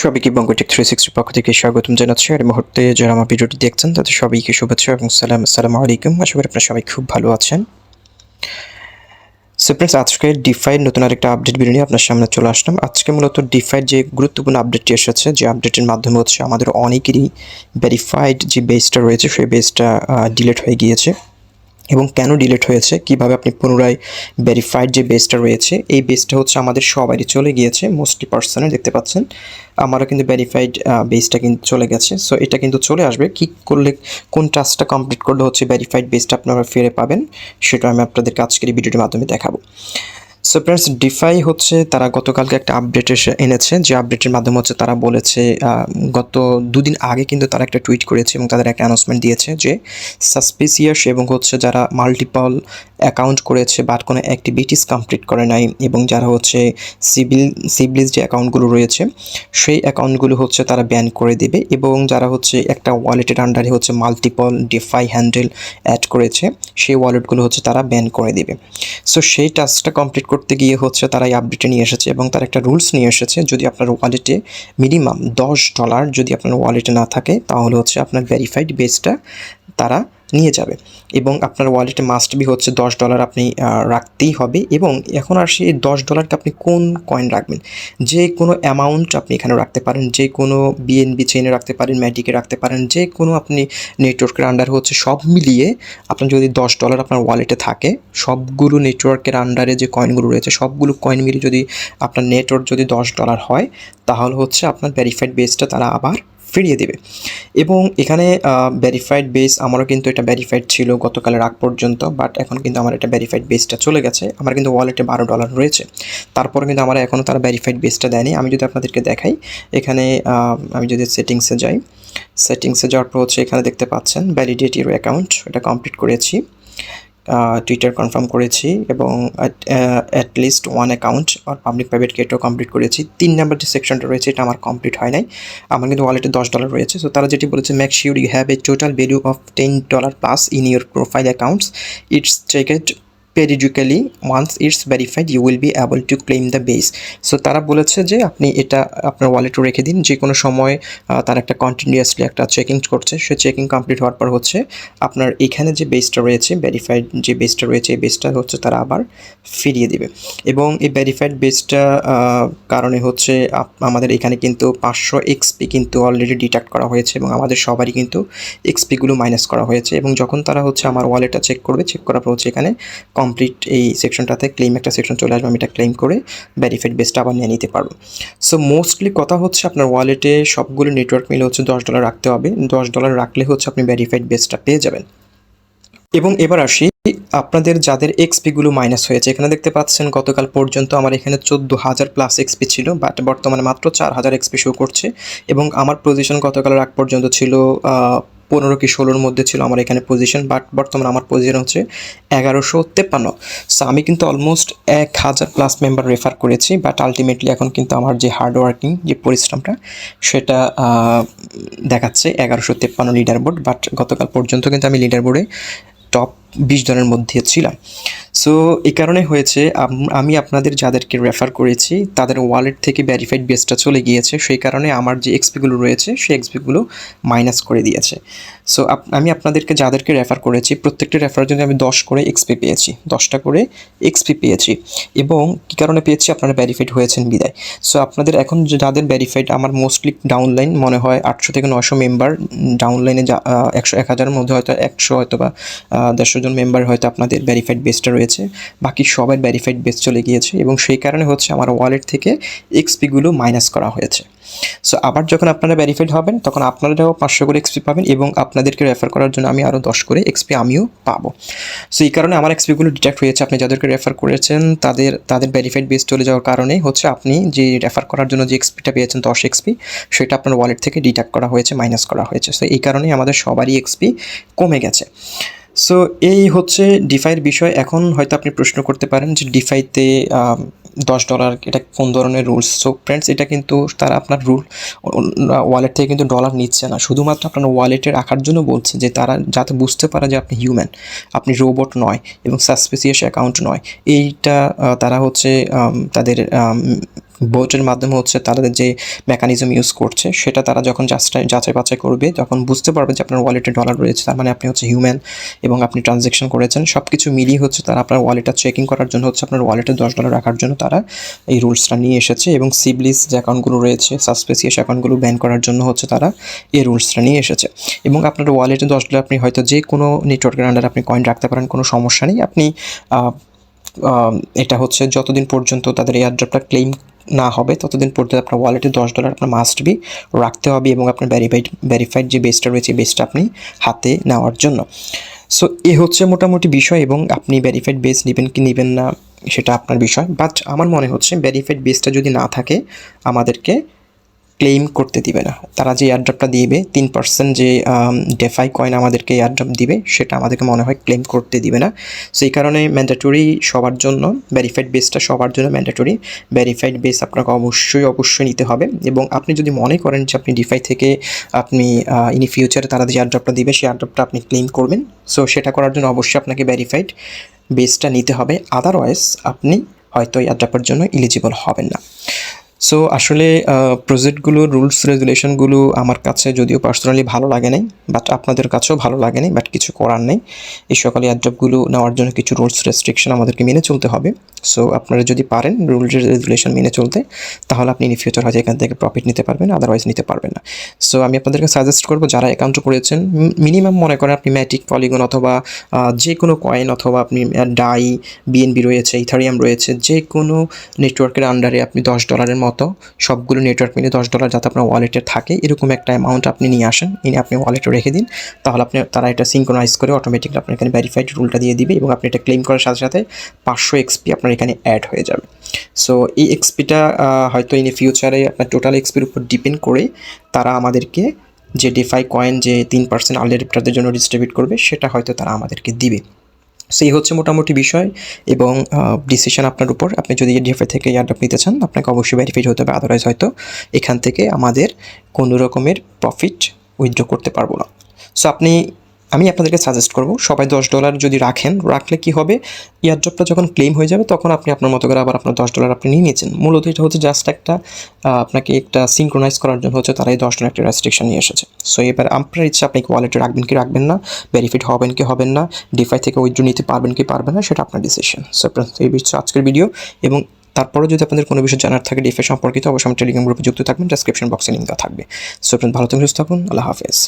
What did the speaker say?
সবাইকে বঙ্গটেক 360 পক্ষ থেকে স্বাগতম জানাচ্ছি। আর এই মুহূর্তে যারা আমার ভিডিওটি দেখছেন তাদের সবাইকে শুভেচ্ছা এবং আসসালামু আলাইকুম। আশা করি আপনারা সবাই খুব ভালো আছেন। সো ফ্রেন্ডস, আজকে ডিফাইর নতুন আরেকটা আপডেট ভিডিও নিয়ে আপনার সামনে চলে আসলাম। আজকে মূলত ডিফাইর যে গুরুত্বপূর্ণ আপডেটটি এসেছে, যে আপডেটের মাধ্যমে হচ্ছে আমাদের অনেকেরই ভেরিফাইড যে বেসটা রয়েছে সেই বেসটা ডিলিট হয়ে গিয়েছে। এবং কেন ডিলিট হয়েছে, কিভাবে আপনি পুনরায় ভেরিফাইড যে বেসটা রয়েছে এই বেসটা হচ্ছে আমাদের সবারই চলে গিয়েছে, মোস্টলি পার্সনে দেখতে পাচ্ছেন আমারও কিন্তু ভেরিফাইড বেসটা কিন্তু চলে গেছে। সো এটা কিন্তু চলে আসবে, কী করলে কোন টাস্কটা কমপ্লিট করলে হচ্ছে ভেরিফাইড বেসটা আপনারা ফিরে পাবেন সেটা আমি আপনাদেরকে আজকের এই ভিডিওটির মাধ্যমে দেখাবো। সো ফ্রেন্ডস, ডিফাই হচ্ছে তারা গতকালকে একটা আপডেট এনেছে, যে আপডেটের মাধ্যমে হচ্ছে তারা বলেছে গত দুদিন আগে কিন্তু তারা একটা টুইট করেছে এবং তাদের একটা অ্যানাউন্সমেন্ট দিয়েছে যে সাসপিসিয়াস এবং হচ্ছে যারা মাল্টিপল অ্যাকাউন্ট করেছে বাট কোনো অ্যাক্টিভিটিস কমপ্লিট করে নাই এবং যারা হচ্ছে সিবিলিস যে অ্যাকাউন্টগুলো রয়েছে সেই অ্যাকাউন্টগুলো হচ্ছে তারা ব্যান করে দেবে, এবং যারা হচ্ছে একটা ওয়ালেটের আন্ডারে হচ্ছে মাল্টিপল ডিফাই হ্যান্ডেল অ্যাড করেছে সেই ওয়ালেটগুলো হচ্ছে তারা ব্যান করে দেবে। সো সেই টাস্কটা কমপ্লিট করতে গিয়ে হচ্ছে তারা এই আপডেটে নিয়ে এসেছে এবং তারা একটা রুলস নিয়ে এসেছে, যদি আপনার ওয়ালেটে মিনিমাম $10 যদি আপনার ওয়ালেটে না থাকে তাহলে হচ্ছে আপনার ভেরিফাইড বেসটা তারা নিয়ে যাবে, এবং আপনার ওয়ালেটে মাস্ট বি হচ্ছে $10 আপনি রাখতেই হবে। এবং এখন আর সেই $10কে আপনি কোন কয়েন রাখবেন, যে কোনো অ্যামাউন্ট আপনি এখানে রাখতে পারেন, যে কোনো বিএনবি চেইনে রাখতে পারেন, ম্যাটিকে রাখতে পারেন, যে কোনো আপনি নেটওয়ার্কের আন্ডারে হচ্ছে সব মিলিয়ে আপনার যদি $10 আপনার ওয়ালেটে থাকে, সবগুলো নেটওয়ার্কের আন্ডারে যে কয়েনগুলো রয়েছে সবগুলো কয়েন মিলিয়ে যদি আপনার নেটওয়ার্ক যদি $10 হয় তাহলে হচ্ছে আপনার ভেরিফাইড বেসটা তারা আবার ফিরিয়ে দেবে। এবং এখানে ভেরিফাইড বেস আমারও কিন্তু এটা ভেরিফাইড ছিল গতকালের আগ পর্যন্ত, বাট এখন কিন্তু আমার এটা ভেরিফাইড বেসটা চলে গেছে। আমার কিন্তু ওয়ালেটে $12 রয়েছে, তারপরে কিন্তু আমার এখনও তারা ভেরিফাইড বেসটা দেয়নি। আমি যদি আপনাদেরকে দেখাই, এখানে আমি যদি সেটিংসে যাই, সেটিংসে যাওয়ার পর হচ্ছে এখানে দেখতে পাচ্ছেন ভ্যালিডেট ইউর অ্যাকাউন্ট, এটা কমপ্লিট করেছি, টুইটার কনফার্ম করেছি এবং অ্যাটলিস্ট ওয়ান অ্যাকাউন্ট আর পাবলিক প্রাইভেট গেটও কমপ্লিট করেছি। 3 নম্বর যে সেকশনটা রয়েছে এটা আমার কমপ্লিট হয় নাই, আমার কিন্তু ওয়ালেটে $10 রয়েছে। সো তারা যেটি বলেছে, make sure you have a total value of $10 plus in your profile accounts, it's checked periodically once it's verified you will be able to claim the base. So তারা বলেছে যে আপনি এটা আপনার ওয়ালেটে রেখে দিন, যে কোনো সময় তার একটা কন্টিনিউয়াসলি একটা চেকিং করছে, সে চেকিং কমপ্লিট হওয়ার পর হচ্ছে আপনার এখানে যে বেসটা রয়েছে ভেরিফাইড যে বেসটা রয়েছে এই বেসটা হচ্ছে তারা আবার ফিরিয়ে দেবে। এবং এই ভেরিফাইড বেসটা কারণে হচ্ছে আমাদের এখানে কিন্তু 500 এক্সপি কিন্তু অলরেডি ডিটেক্ট করা হয়েছে এবং আমাদের সবারই কিন্তু এক্সপিগুলো মাইনাস করা হয়েছে। এবং যখন তারা হচ্ছে আমার ওয়ালেটটা চেক করবে, চেক করার পর হচ্ছে এখানে কমপ্লিট এই সেকশনটাতে ক্লেম একটা সেকশন চলে আসবে, আমি এটা ক্লেম করে ভেরিফাইড বেসটা আবার নিয়ে নিতে পারবো। সো মোস্টলি কথা হচ্ছে আপনার ওয়ালেটে সবগুলো নেটওয়ার্ক মিলে হচ্ছে $10 রাখতে হবে, $10 রাখলে হচ্ছে আপনি ভেরিফাইড বেসটা পেয়ে যাবেন। এবং এবার আসি আপনাদের যাদের এক্সপিগুলো মাইনাস হয়েছে, এখানে দেখতে পাচ্ছেন গতকাল পর্যন্ত আমার এখানে 14,000 প্লাস এক্সপি ছিল, বাট বর্তমানে মাত্র 4,000 এক্সপি শো করছে। এবং আমার পজিশন গতকালের আগ পর্যন্ত ছিল 15 কি 16-র মধ্যে ছিল আমার এখানে পজিশন, বাট বর্তমানে আমার পজিশন হচ্ছে 1153। সো আমি কিন্তু অলমোস্ট 1,000 প্লাস মেম্বার রেফার করেছি, বাট আলটিমেটলি এখন কিন্তু আমার যে হার্ড ওয়ার্কিং যে পরিশ্রমটা সেটা দেখাচ্ছে 1153 লিডার বোর্ড, বাট গতকাল পর্যন্ত কিন্তু আমি লিডার বোর্ডে টপ 20 জনের মধ্যে ছিলাম। সো এই কারণে হয়েছে আমি আপনাদের যাদেরকে রেফার করেছি তাদের ওয়ালেট থেকে ভেরিফাইড বেসটা চলে গিয়েছে, সেই কারণে আমার যে এক্সপিগুলো রয়েছে সেই এক্সপিগুলো মাইনাস করে দিয়েছে। সো আমি আপনাদেরকে যাদেরকে রেফার করেছি প্রত্যেকটি রেফারের জন্য আমি 10 করে এক্সপি পেয়েছি, 10টা করে এক্সপি পেয়েছি। এবং কী কারণে পেয়েছি, আপনারা ভেরিফাইড হয়েছেন বিদায়। সো আপনাদের এখন যাদের ভেরিফাইড, আমার মোস্টলি ডাউনলাইন মনে হয় 800 থেকে 900 মেম্বার ডাউনলাইনে, 100-1000-এর মধ্যে হয়তো 100 হয়তো বা 150 জন মেম্বার হয়তো আপনাদের ভেরিফাইড বেসটা রয়েছে, বাকি সবার ভেরিফাইড বেস চলে গিয়েছে এবং সেই কারণে হচ্ছে আমার ওয়ালেট থেকে এক্সপিগুলো মাইনাস করা হয়েছে। সো আবার যখন আপনারা ভেরিফাইড হবেন তখন আপনারাও 500 করে এক্সপি পাবেন এবং আপনাদেরকে রেফার করার জন্য আমি আরও 10 করে এক্সপি আমিও পাবো। সো এই কারণে আমার এক্সপিগুলো ডিটেক্ট হয়েছে। আপনি যাদেরকে রেফার করেছেন তাদের ভেরিফাইড বেস চলে যাওয়ার কারণে হচ্ছে আপনি যে রেফার করার জন্য যে এক্সপিটা পেয়েছেন 10 এক্সপি, সেটা আপনার ওয়ালেট থেকে ডিটেক্ট করা হয়েছে, মাইনাস করা হয়েছে। সো এই কারণেই আমাদের সবারই এক্সপি কমে গেছে। সো এই হচ্ছে ডিফাইয়ের বিষয়। এখন হয়তো আপনি প্রশ্ন করতে পারেন যে ডিফাইতে $10 এটা কোন ধরনের রুলস। সো ফ্রেন্ডস, এটা কিন্তু তারা আপনার ওয়ালেট থেকে কিন্তু ডলার নিচ্ছে না, শুধুমাত্র আপনার ওয়ালেটে রাখার জন্য বলছে, যে তারা যাতে বুঝতে পারে যে আপনি হিউম্যান, আপনি রোবট নয় এবং সাসপিসিয়াস অ্যাকাউন্ট নয়। এইটা তারা হচ্ছে তাদের বোটের মাধ্যমে হচ্ছে তাদের যে মেকানিজম ইউজ করছে সেটা তারা যখন যাচাই বাছাই করবে, তখন বুঝতে পারবে যে আপনার ওয়ালেটে ডলার রয়েছে, তার মানে আপনি হচ্ছে হিউম্যান এবং আপনি ট্রানজ্যাকশন করেছেন। সব কিছু মিলিয়ে হচ্ছে তারা আপনার ওয়ালেটটা চেকিং করার জন্য হচ্ছে আপনার ওয়ালেটে $10 রাখার জন্য তারা এই রুলসটা নিয়ে এসেছে। এবং সিবলিস যে অ্যাকাউন্টগুলো রয়েছে, সাসপেসিয়াস অ্যাকাউন্টগুলো ব্যান করার জন্য হচ্ছে তারা এই রুলসটা নিয়ে এসেছে। এবং আপনার ওয়ালেটে $10 আপনি হয়তো যে কোনো নেটওয়ার্কের আন্ডারে আপনি কয়েন রাখতে পারেন, কোনো সমস্যা নেই। আপনি এটা হচ্ছে যতদিন পর্যন্ত তাদের এয়ারড্রপটা ক্লেম না হবে ততদিন পর্যন্ত আপনার ওয়ালেটে $10 আপনার মাস্ট বি রাখতে হবে, এবং আপনার ভেরিফাইড যে বেসটা রয়েছে বেসটা আপনি হাতে নেওয়ার জন্য। সো এ হচ্ছে মোটামুটি বিষয়, এবং আপনি ভেরিফাইড বেস নেবেন কি নেবেন না সেটা আপনার বিষয়। বাট আমার মনে হচ্ছে ভেরিফাইড বেসটা যদি না থাকে আমাদেরকে ক্লেম করতে দিবে না। তারা যে এয়ারড্রপটা দিবে 3% যে ডেফাই কয়েন আমাদেরকে এয়ারড্রপ দিবে সেটা আমাদেরকে মনে হয় ক্লেম করতে দিবে না। সো এই কারণে ম্যান্ডেটরি সবার জন্য, ভেরিফাইড বেসটা সবার জন্য ম্যান্ডেটরি। ভেরিফাইড বেস আপনাকে অবশ্যই নিতে হবে। এবং আপনি যদি মনে করেন যে আপনি ডিফাই থেকে আপনি ইন ফিউচারে তারা যে এয়ারড্রপটা দিবে সেই এয়ারড্রপটা আপনি ক্লেম করবেন, সো সেটা করার জন্য অবশ্যই আপনাকে ভেরিফাইড বেসটা নিতে হবে। আদারওয়াইজ আপনি হয়তো এয়ারড্রপের জন্য এলিজিবল হবেন না। সো আসলে প্রজেক্টগুলোর রুলস রেগুলেশনগুলো আমার কাছে যদিও পার্সোনালি ভালো লাগে নাই, বাট আপনাদের কাছেও ভালো লাগে নাই, বাট কিছু করার নেই। এই সকল এয়ারড্রপগুলো নেওয়ার জন্য কিছু রুলস রেস্ট্রিকশন আমাদেরকে মেনে চলতে হবে। সো আপনারা যদি পারেন রুলস রেগুলেশন মেনে চলতে, তাহলে আপনি ইন ফিউচার হয়তো এখান থেকে প্রফিট নিতে পারবেন, আদারওয়াইজ নিতে পারবেন না। সো আমি আপনাদেরকে সাজেস্ট করবো যারা অ্যাকাউন্ট করেছেন, মিনিমাম মনে করেন আপনি ম্যাটিক, পলিগন অথবা যে কোনো কয়েন, অথবা আপনি ডাই, বিএনবি রয়েছে, ইথারিয়াম রয়েছে, যে কোনো নেটওয়ার্কের আন্ডারে আপনি $10 মতো সবগুলো নেটওয়ার্ক মিলে $10 যাতে আপনার ওয়ালেটে থাকে এরকম একটা অ্যামাউন্ট আপনি নিয়ে আসেন, এনে আপনি ওয়ালেটে রেখে দিন। তাহলে তারা এটা সিঙ্ক্রোনাইজ করে অটোমেটিকলি আপনার এখানে ভেরিফাইড রুলটা দিয়ে দিবে, এবং আপনি এটা ক্লেম করার সাথে সাথে 500 এক্সপি আপনার এখানে অ্যাড হয়ে যাবে। সো এই এক্সপিটা হয়তো ইন ফিউচারে আপনার টোটাল এক্সপির উপর ডিপেন্ড করে তারা আমাদেরকে যে ডেফাই কয়েন যে 3% আর্লি অ্যাডাপ্টারদের জন্য ডিস্ট্রিবিউট করবে সেটা হয়তো তারা আমাদেরকে দিবে। সেই হচ্ছে মোটামুটি বিষয়, এবং ডিসিশন আপনার উপর। আপনি যদি ডিএফআই থেকে এয়ারড্রপ নিতে চান আপনাকে অবশ্যই ভেরিফাইড হতে হবে, আদারওয়াইজ হয়তো এখান থেকে আমাদের কোনো রকমের প্রফিট উইথড্র করতে পারবো না। সো আমি আপনাদেরকে সাজেস্ট করব সবাই $10 যদি রাখলে কি হবে, এয়ারড্রপটা যখন ক্লেম হয়ে যাবে তখন আপনি আপনার মতো করে আবার আপনার $10 আপনি নিয়ে নিয়েছেন। মূলত এটা হচ্ছে জাস্ট একটা আপনাকে একটা সিঙ্ক্রোনাইজ করার জন্য হচ্ছে তারা এই $10 একটা রেস্ট্রিকশন নিয়ে এসেছে। সো এবার আপনার ইচ্ছা আপনি ওয়ালেটে রাখবেন কি রাখবেন না, ভেরিফাইড হবেন কি হবেন না, ডিফাই থেকে উইথড্র নিতে পারবেন কি পারবেন না সেটা আপনার ডিসিশন। সো এই বিষয়ে আজকের ভিডিও, এবং তারপরে যদি আপনাদের কোনো বিষয় জানার থাকে ডিফাই সম্পর্কিত অবশ্যই আমার টেলিগ্রাম গ্রুপে যুক্ত থাকবেন, ডেসক্রিপশন বক্সে লিঙ্ক দেওয়া থাকবে। সো ভালো থাকুন, সুস্থ থাকুন, আল্লাহ হাফেজ।